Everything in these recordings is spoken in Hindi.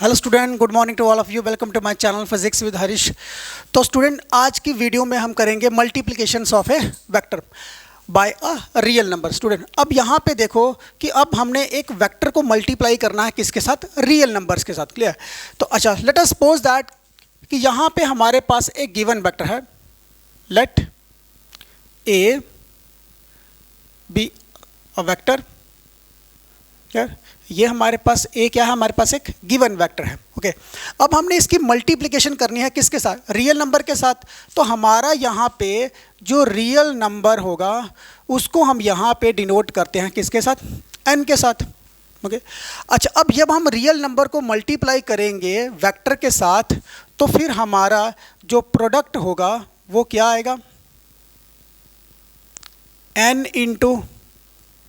Hello student, good morning to all of you. Welcome to my channel physics with Harish. तो स्टूडेंट, आज की वीडियो में हम करेंगे multiplications of a vector by a real number. Student, अब यहाँ पे देखो कि अब हमने एक वेक्टर को मल्टीप्लाई करना है किसके साथ? रियल नंबर्स के साथ। क्लियर? तो अच्छा, लेट अस सपोज दैट कि यहाँ पे हमारे पास एक गिवन वेक्टर है। Let A be a vector. Clear? ये हमारे पास ए क्या है? हमारे पास एक गिवन वेक्टर है। ओके, अब हमने इसकी मल्टीप्लिकेशन करनी है किसके साथ? रियल नंबर के साथ। तो हमारा यहाँ पे जो रियल नंबर होगा उसको हम यहाँ पे डिनोट करते हैं किसके साथ? एन के साथ। ओके, अच्छा, अब जब हम रियल नंबर को मल्टीप्लाई करेंगे वेक्टर के साथ तो फिर हमारा जो प्रोडक्ट होगा वो क्या आएगा? एन इंटू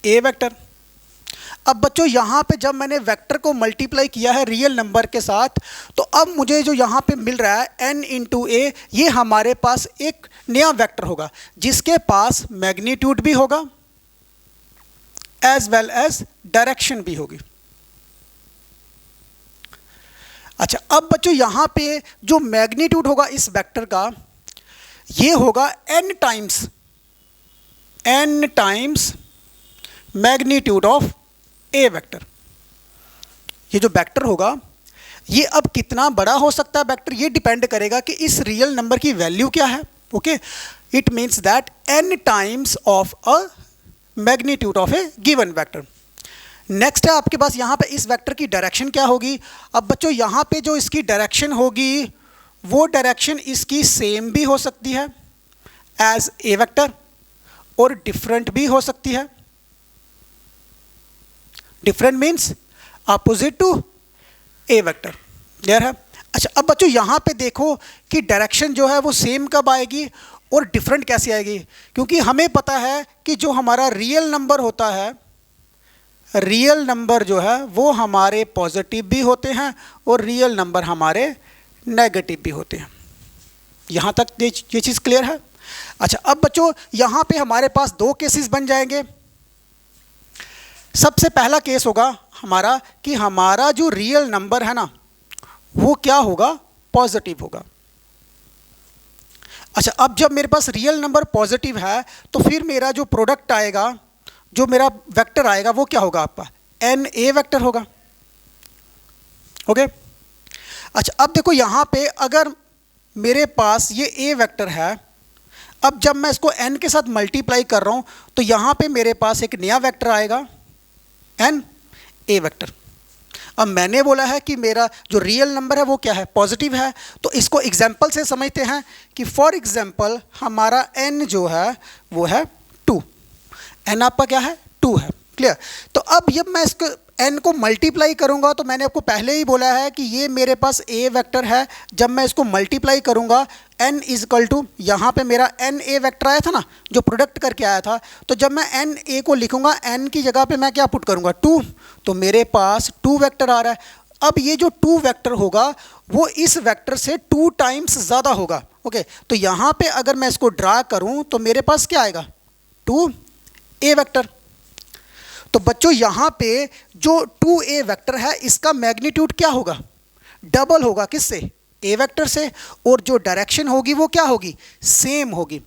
ए वेक्टर। अब बच्चों, यहाँ पे जब मैंने वेक्टर को मल्टीप्लाई किया है रियल नंबर के साथ तो अब मुझे जो यहाँ पे मिल रहा है n इंटू ए, ये हमारे पास एक नया वेक्टर होगा जिसके पास मैग्नीट्यूड भी होगा एज वेल एज डायरेक्शन भी होगी। अच्छा, अब बच्चों यहाँ पे जो मैग्नीट्यूड होगा इस वेक्टर का ये होगा n times magnitude of a vector. ये जो वेक्टर होगा ये अब कितना बड़ा हो सकता है वेक्टर, ये डिपेंड करेगा कि इस रियल नंबर की वैल्यू क्या है। Okay, it means that n times of a magnitude of A given vector. Next है आपके पास यहाँ पे इस वेक्टर की डायरेक्शन क्या होगी। अब बच्चों, यहाँ पे जो इसकी डायरेक्शन होगी वो डायरेक्शन इसकी सेम भी हो सकती है एज ए वेक्टर और डिफरेंट भी हो सकती है। Different means opposite to a vector. Clear है? अच्छा, अब बच्चों यहाँ पे देखो कि डायरेक्शन जो है वो सेम कब आएगी और डिफरेंट कैसे आएगी, क्योंकि हमें पता है कि जो हमारा रियल नंबर होता है, रियल नंबर जो है वो हमारे पॉजिटिव भी होते हैं और रियल नंबर हमारे नेगेटिव भी होते हैं। यहाँ तक ये चीज़ क्लियर है? अच्छा, अब बच्चों यहाँ पे हमारे पास दो केसेस बन जाएंगे। सबसे पहला केस होगा हमारा कि हमारा जो रियल नंबर है ना वो क्या होगा? पॉजिटिव होगा। अच्छा, अब जब मेरे पास रियल नंबर पॉजिटिव है तो फिर मेरा जो प्रोडक्ट आएगा, जो मेरा वेक्टर आएगा वो क्या होगा? आपका एन ए वेक्टर होगा। ओके, अच्छा, अब देखो यहाँ पे अगर मेरे पास ये ए वेक्टर है, अब जब मैं इसको एन के साथ मल्टीप्लाई कर रहा हूँ तो यहाँ पे मेरे पास एक नया वेक्टर आएगा एन ए वेक्टर। अब मैंने बोला है कि मेरा जो रियल नंबर है वो क्या है? पॉजिटिव है। तो इसको एग्जाम्पल से समझते हैं कि फॉर एग्जाम्पल हमारा एन जो है वो है 2। एन आपका क्या है? 2 है। क्लियर? तो अब जब मैं इसको एन को मल्टीप्लाई करूंगा तो मैंने आपको पहले ही बोला है कि ये मेरे पास ए वेक्टर है। जब मैं इसको मल्टीप्लाई करूंगा n इज इक्वल टू, यहाँ पे मेरा एन ए वेक्टर आया था ना जो प्रोडक्ट करके आया था, तो जब मैं एन ए को लिखूंगा n की जगह पे मैं क्या पुट करूंगा? 2। तो मेरे पास 2 वेक्टर आ रहा है। अब ये जो 2 वेक्टर होगा वो इस वेक्टर से 2 टाइम्स ज़्यादा होगा। ओके, तो यहाँ पे अगर मैं इसको ड्रा करूँ तो मेरे पास क्या आएगा? 2 ए वेक्टर। तो बच्चों यहाँ पे जो 2a वेक्टर है इसका मैग्नीट्यूड क्या होगा? डबल होगा। किससे? a वेक्टर से। और जो डायरेक्शन होगी वो क्या होगी? सेम होगी।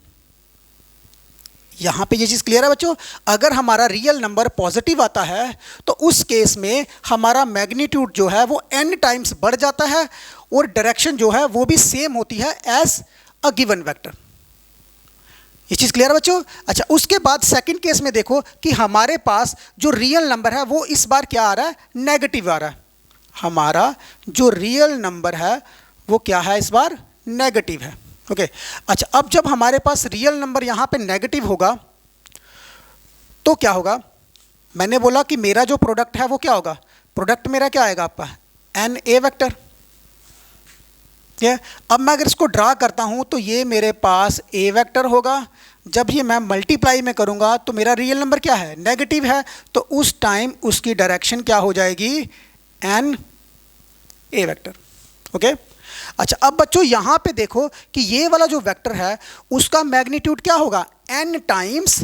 यहाँ पे ये चीज़ क्लियर है बच्चों? अगर हमारा रियल नंबर पॉजिटिव आता है तो उस केस में हमारा मैग्नीट्यूड जो है वो n टाइम्स बढ़ जाता है और डायरेक्शन जो है वो भी सेम होती है एज अ गिवन वेक्टर। ये चीज़ क्लियर है बच्चों? अच्छा, उसके बाद सेकंड केस में देखो कि हमारे पास जो रियल नंबर है वो इस बार क्या आ रहा है? नेगेटिव आ रहा है। हमारा जो रियल नंबर है वो क्या है? इस बार नेगेटिव है। ओके, अच्छा, अब जब हमारे पास रियल नंबर यहाँ पे नेगेटिव होगा तो क्या होगा? मैंने बोला कि मेरा जो प्रोडक्ट है वो क्या होगा? प्रोडक्ट मेरा क्या आएगा? आपका एन ए वेक्टर। अब मैं अगर इसको ड्रा करता हूँ तो ये मेरे पास ए वेक्टर होगा। जब ये मैं मल्टीप्लाई में करूँगा तो मेरा रियल नंबर क्या है? नेगेटिव है। तो उस टाइम उसकी डायरेक्शन क्या हो जाएगी? N A vector. ओके, अच्छा, अब बच्चों यहाँ पे देखो कि ये वाला जो वेक्टर है उसका मैग्नीट्यूड क्या होगा? N times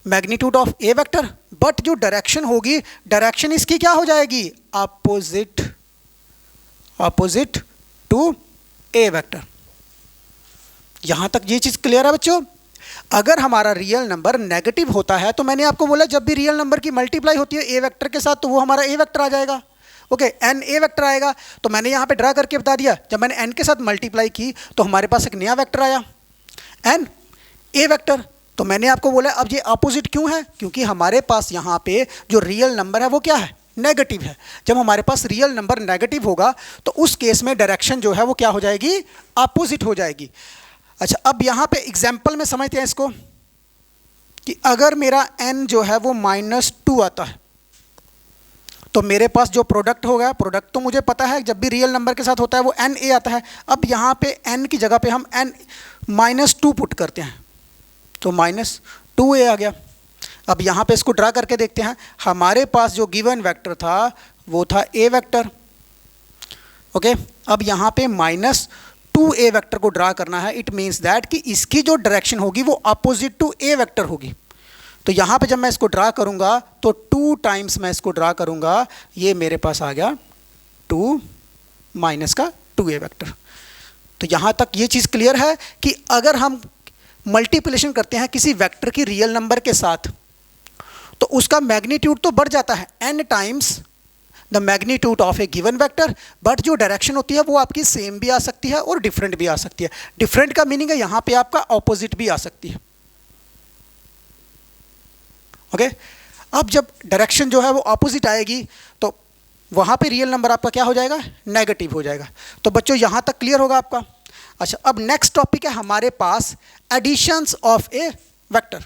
magnitude of a vector, but जो डायरेक्शन होगी, डायरेक्शन इसकी क्या हो जाएगी? Opposite opposite to a vector. यहां तक ये चीज क्लियर है बच्चों? अगर हमारा रियल नंबर नेगेटिव होता है तो मैंने आपको बोला जब भी रियल नंबर की मल्टीप्लाई होती है ए वेक्टर के साथ तो वो हमारा ए वेक्टर आ जाएगा। ओके, एन ए वेक्टर आएगा। तो मैंने यहाँ पे ड्रा करके बता दिया, जब मैंने एन के साथ मल्टीप्लाई की तो हमारे पास एक नया वेक्टर आया एन ए वेक्टर। तो मैंने आपको बोला अब ये अपोजिट क्यों है? क्योंकि हमारे पास यहाँ पे जो रियल नंबर है वो क्या है? नेगेटिव है। जब हमारे पास रियल नंबर नेगेटिव होगा तो उस केस में डायरेक्शन जो है वो क्या हो जाएगी? अपोजिट हो जाएगी। अच्छा, अब यहाँ पे एग्जाम्पल में समझते हैं इसको कि अगर मेरा n जो है वो -2 आता है तो मेरे पास जो प्रोडक्ट होगा, प्रोडक्ट तो मुझे पता है जब भी रियल नंबर के साथ होता है वो n a आता है। अब यहाँ पे n की जगह पे हम n -2 पुट करते हैं तो -2a आ गया। अब यहाँ पे इसको ड्रा करके देखते हैं। हमारे पास जो गिवन वेक्टर था वो था a वेक्टर। ओके, अब यहाँ पे -2a वेक्टर को ड्रा करना है। इट मीन्स दैट कि इसकी जो डायरेक्शन होगी वो अपोजिट टू a वेक्टर होगी। तो यहाँ पे जब मैं इसको ड्रा करूँगा तो 2 टाइम्स मैं इसको ड्रा करूँगा, ये मेरे पास आ गया 2 माइनस का 2a वेक्टर। तो यहाँ तक ये चीज़ क्लियर है कि अगर हम मल्टीप्लिकेशन करते हैं किसी वेक्टर की रियल नंबर के साथ तो उसका मैग्नीट्यूड तो बढ़ जाता है n times the magnitude of A given vector, but जो डायरेक्शन होती है वो आपकी सेम भी आ सकती है और डिफरेंट भी आ सकती है। डिफरेंट का मीनिंग है यहाँ पे आपका ऑपोजिट भी आ सकती है। ओके, अब जब डायरेक्शन जो है वो ऑपोजिट आएगी तो वहाँ पे रियल नंबर आपका क्या हो जाएगा? नेगेटिव हो जाएगा। तो बच्चों यहाँ तक क्लियर होगा आपका? अच्छा, अब नेक्स्ट टॉपिक है हमारे पास additions of a vector.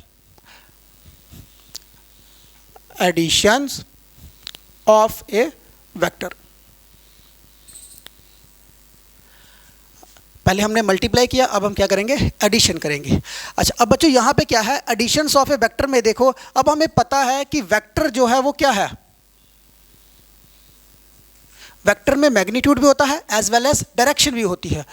Additions of a vector. पहले हमने मल्टीप्लाई किया, अब हम क्या करेंगे? एडिशन करेंगे। अच्छा, अब बच्चों यहाँ पे क्या है? एडिशंस ऑफ ए वेक्टर में देखो, अब हमें पता है कि वेक्टर जो है वो क्या है? वेक्टर में मैग्नीट्यूड भी होता है एज वेल एज डायरेक्शन भी होती है।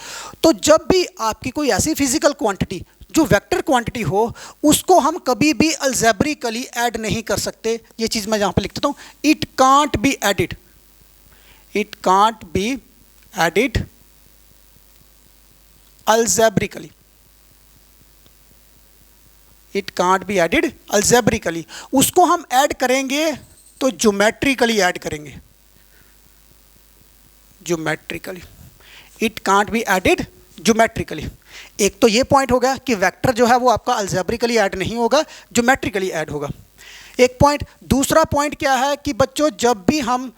तो जब भी आपकी कोई ऐसी फिजिकल क्वांटिटी जो वेक्टर क्वांटिटी हो उसको हम कभी भी अलजेब्रिकली ऐड नहीं कर सकते। ये चीज़ मैं यहाँ पे लिख देता हूँ, it can't be added, it can't be added algebraically, it can't be added algebraically. उसको हम ऐड करेंगे तो ज्योमेट्रिकली ऐड करेंगे, geometrically. It can't be added geometrically. एक तो ये पॉइंट हो गया कि वेक्टर जो है वो आपका अलजेब्रिकली ऐड नहीं होगा, ज्योमेट्रिकली ऐड होगा। एक पॉइंट। दूसरा पॉइंट क्या है कि बच्चों जब भी हम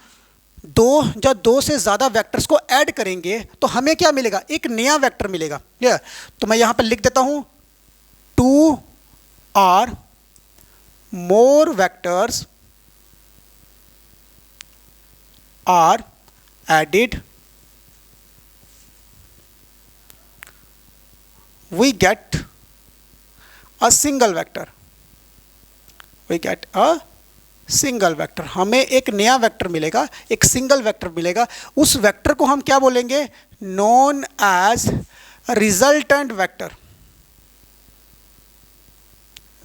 दो से ज़्यादा वेक्टर्स को ऐड करेंगे तो हमें क्या मिलेगा? एक नया वेक्टर मिलेगा। क्लियर? तो मैं यहाँ पर लिख देता हूँ 2 और more vectors are added, we get a single vector, we get a single vector। हमें एक नया वेक्टर मिलेगा, एक सिंगल वेक्टर मिलेगा। उस वेक्टर को हम क्या बोलेंगे? Known as resultant vector,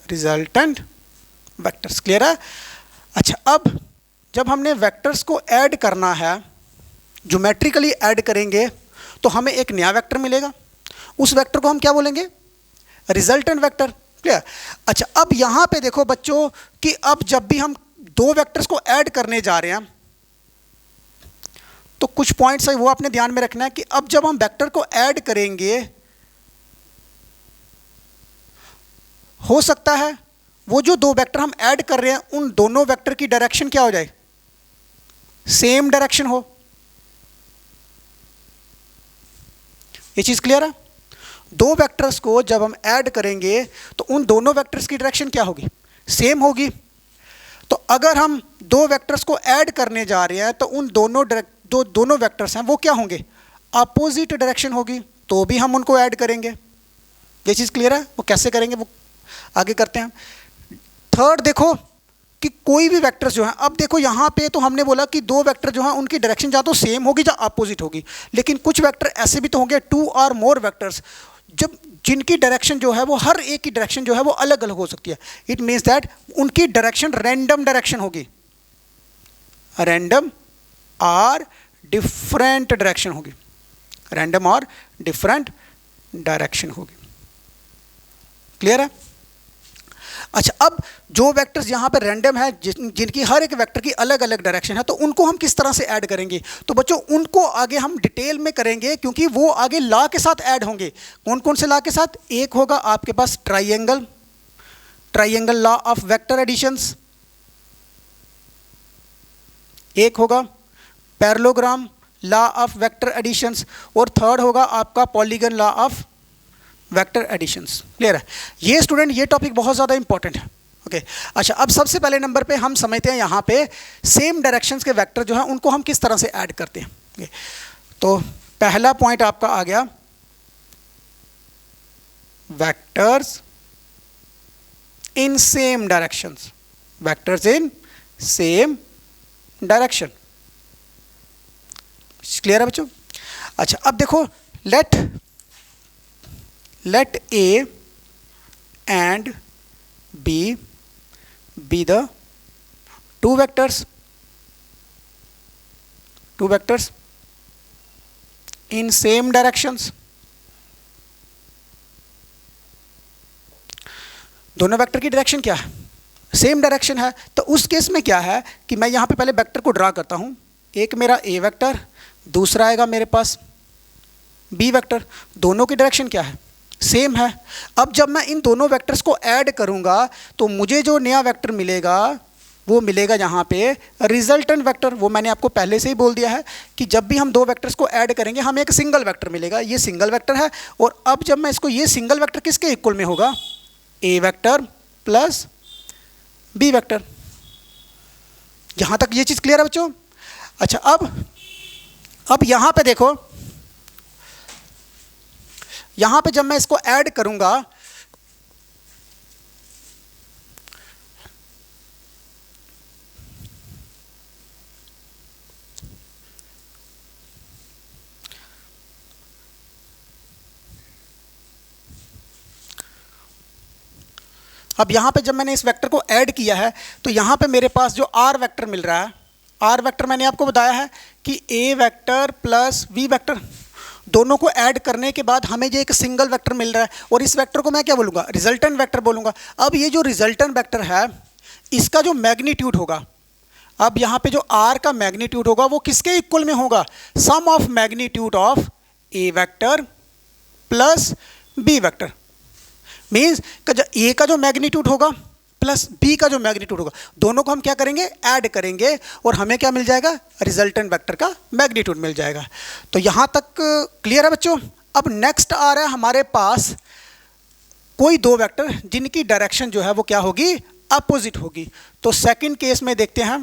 resultant vectors. Clear है? अच्छा, अब जब हमने वेक्टर्स को ऐड करना है, ज्योमेट्रिकली ऐड करेंगे तो हमें एक नया वेक्टर मिलेगा। उस वेक्टर को हम क्या बोलेंगे? Resultant vector. क्लियर? अच्छा, अब यहाँ पे देखो बच्चों कि अब जब भी हम दो वेक्टर्स को ऐड करने जा रहे हैं तो कुछ पॉइंट्स है वो आपने ध्यान में रखना है कि अब जब हम वेक्टर को ऐड करेंगे हो सकता है वो जो दो वेक्टर हम ऐड कर रहे हैं उन दोनों वेक्टर की डायरेक्शन क्या हो जाए? सेम डायरेक्शन हो। ये चीज़ क्लियर है? दो वेक्टर्स को जब हम ऐड करेंगे तो उन दोनों वेक्टर्स की डायरेक्शन क्या होगी? सेम होगी। तो अगर हम दो वेक्टर्स को ऐड करने जा रहे हैं तो उन दोनों वेक्टर्स हैं वो क्या होंगे? अपोजिट डायरेक्शन होगी, तो भी हम उनको ऐड करेंगे। ये चीज़ क्लियर है? वो कैसे करेंगे वो आगे करते हैं। थर्ड देखो कि कोई भी वेक्टर्स जो हैं, अब देखो यहाँ पे तो हमने बोला कि दो वेक्टर जो हैं उनकी डायरेक्शन या तो सेम होगी या अपोजिट होगी, लेकिन कुछ वेक्टर ऐसे भी तो होंगे 2 और मोर वेक्टर्स जब जिनकी डायरेक्शन जो है वो हर एक की डायरेक्शन जो है वो अलग अलग हो सकती है। इट मीन्स दैट उनकी डायरेक्शन रैंडम डायरेक्शन होगी, रैंडम और डिफरेंट डायरेक्शन होगी, रैंडम और डिफरेंट डायरेक्शन होगी। क्लियर है? अच्छा, अब जो वेक्टर्स यहाँ पे रैंडम है, जिनकी हर एक वेक्टर की अलग अलग डायरेक्शन है, तो उनको हम किस तरह से ऐड करेंगे? तो बच्चों उनको आगे हम डिटेल में करेंगे, क्योंकि वो आगे लॉ के साथ ऐड होंगे। कौन कौन से लॉ के साथ? एक होगा आपके पास triangle law of vector additions, एक होगा parallelogram law of vector additions, और थर्ड होगा आपका polygon law of vector additions. Clear है? ये स्टूडेंट ये टॉपिक बहुत ज़्यादा इंपॉर्टेंट है। ओके, अच्छा, अब सबसे पहले नंबर पे हम समझते हैं यहाँ पे सेम डायरेक्शंस के वेक्टर जो हैं उनको हम किस तरह से ऐड करते हैं। okay, तो पहला पॉइंट आपका आ गया vectors in same directions, vectors in same direction. Clear है बच्चों? अच्छा, अब देखो, let A and B be the two vectors in same directions। दोनों वेक्टर की डायरेक्शन क्या है? सेम डायरेक्शन है। तो उस केस में क्या है कि मैं यहाँ पे पहले वेक्टर को ड्रा करता हूँ। एक मेरा A वेक्टर, दूसरा आएगा मेरे पास B वेक्टर। दोनों की डायरेक्शन क्या है? सेम है। अब जब मैं इन दोनों वेक्टर्स को ऐड करूंगा तो मुझे जो नया वेक्टर मिलेगा वो मिलेगा यहाँ पे रिजल्टेंट वेक्टर। वो मैंने आपको पहले से ही बोल दिया है कि जब भी हम दो वेक्टर्स को ऐड करेंगे हमें एक सिंगल वेक्टर मिलेगा। ये सिंगल वेक्टर है। और अब जब मैं इसको, ये सिंगल वेक्टर किसके इक्वल में होगा? A vector plus B vector. यहाँ तक ये चीज़ क्लियर है बच्चों? अच्छा, अब यहाँ पे देखो, यहाँ पे जब मैं इसको ऐड करूंगा अब यहाँ पे जब मैंने इस वेक्टर को ऐड किया है तो यहाँ पे मेरे पास जो R वेक्टर मिल रहा है, R वेक्टर मैंने आपको बताया है कि A vector plus V vector, दोनों को ऐड करने के बाद हमें ये एक सिंगल वेक्टर मिल रहा है। और इस वेक्टर को मैं क्या बोलूँगा? रिजल्टेंट वेक्टर बोलूँगा। अब ये जो रिजल्टेंट वेक्टर है इसका जो मैग्नीट्यूड होगा, अब यहाँ पे जो R का मैग्नीट्यूड होगा वो किसके इक्वल में होगा? Sum of magnitude of A vector plus B vector. Means A का जो मैग्नीट्यूड होगा प्लस B का जो मैग्नीट्यूड होगा, दोनों को हम क्या करेंगे? ऐड करेंगे और हमें क्या मिल जाएगा? रिजल्टेंट वेक्टर का मैग्नीट्यूड मिल जाएगा। तो यहाँ तक क्लियर है बच्चों? अब नेक्स्ट आ रहा है हमारे पास कोई दो वेक्टर जिनकी डायरेक्शन जो है वो क्या होगी? अपोजिट होगी। तो सेकंड केस में देखते हैं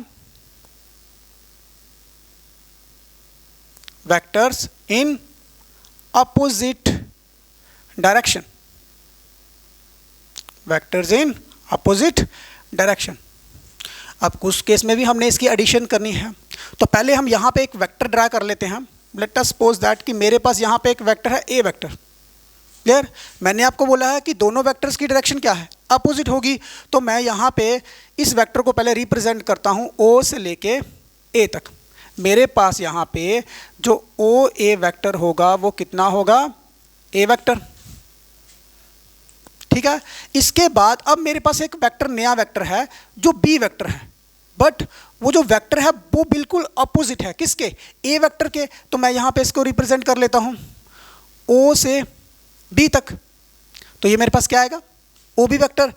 vectors in opposite direction, vectors in opposite direction. अब कुछ केस में भी हमने इसकी एडिशन करनी है। तो पहले हम यहाँ पे एक वेक्टर ड्रा कर लेते हैं। लेट अस सपोज दैट कि मेरे पास यहाँ पे एक वेक्टर है A वेक्टर। क्लियर? मैंने आपको बोला है कि दोनों वेक्टर्स की डायरेक्शन क्या है? अपोजिट होगी। तो मैं यहाँ पे इस वेक्टर को पहले रिप्रेजेंट करता हूँ O से लेके A तक। मेरे पास यहाँ पे जो OA वेक्टर होगा वो कितना होगा? A vector. ठीक है। इसके बाद अब मेरे पास एक वेक्टर, नया वेक्टर है जो B वेक्टर है, बट वो जो वेक्टर है वो बिल्कुल अपोजिट है किसके? A वेक्टर के। तो मैं यहाँ पे इसको रिप्रेजेंट कर लेता हूँ O से B तक। तो ये मेरे पास क्या आएगा? OB vector.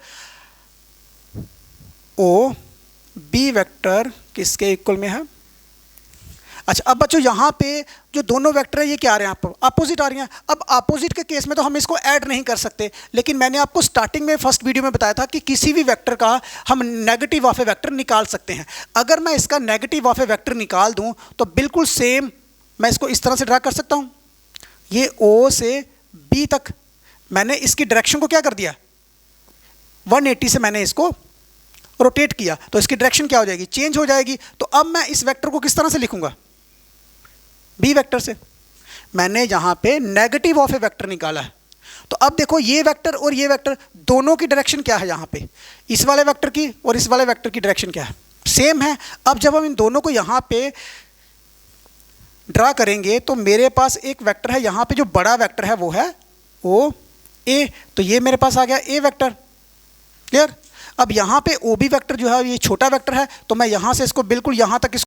OB वेक्टर किसके इक्वल में है? अच्छा, अब बच्चों यहाँ पे जो दोनों वेक्टर है ये क्या आ रहे हैं? आप अपोजिट आ रही हैं। अब अपोजिट के केस में तो हम इसको ऐड नहीं कर सकते, लेकिन मैंने आपको स्टार्टिंग में फर्स्ट वीडियो में बताया था कि किसी भी वेक्टर का हम नेगेटिव ऑफ ए वेक्टर निकाल सकते हैं। अगर मैं इसका नेगेटिव ऑफ ए वेक्टर निकाल दूं तो बिल्कुल सेम मैं इसको इस तरह से ड्रा कर सकता हूँ। ये O से B तक मैंने इसकी डायरेक्शन को क्या कर दिया? 180 से मैंने इसको रोटेट किया, तो इसकी डायरेक्शन क्या हो जाएगी? चेंज हो जाएगी। तो अब मैं इस वेक्टर को किस तरह से लिखूंगा? B वेक्टर से। मैंने यहाँ पे नेगेटिव ऑफ ए वेक्टर निकाला है। तो अब देखो ये वेक्टर और ये वेक्टर दोनों की डायरेक्शन क्या है? यहाँ पे इस वाले वेक्टर की और इस वाले वेक्टर की डायरेक्शन क्या है? सेम है। अब जब हम इन दोनों को यहाँ पे ड्रा करेंगे तो मेरे पास एक वेक्टर है, यहाँ पे जो बड़ा वेक्टर है वो है ओ ए, तो ये मेरे पास आ गया ए वेक्टर। क्लियर? अब यहाँ पे ओ बी वेक्टर जो है ये छोटा वेक्टर है, तो मैं यहाँ से इसको बिल्कुल यहाँ तक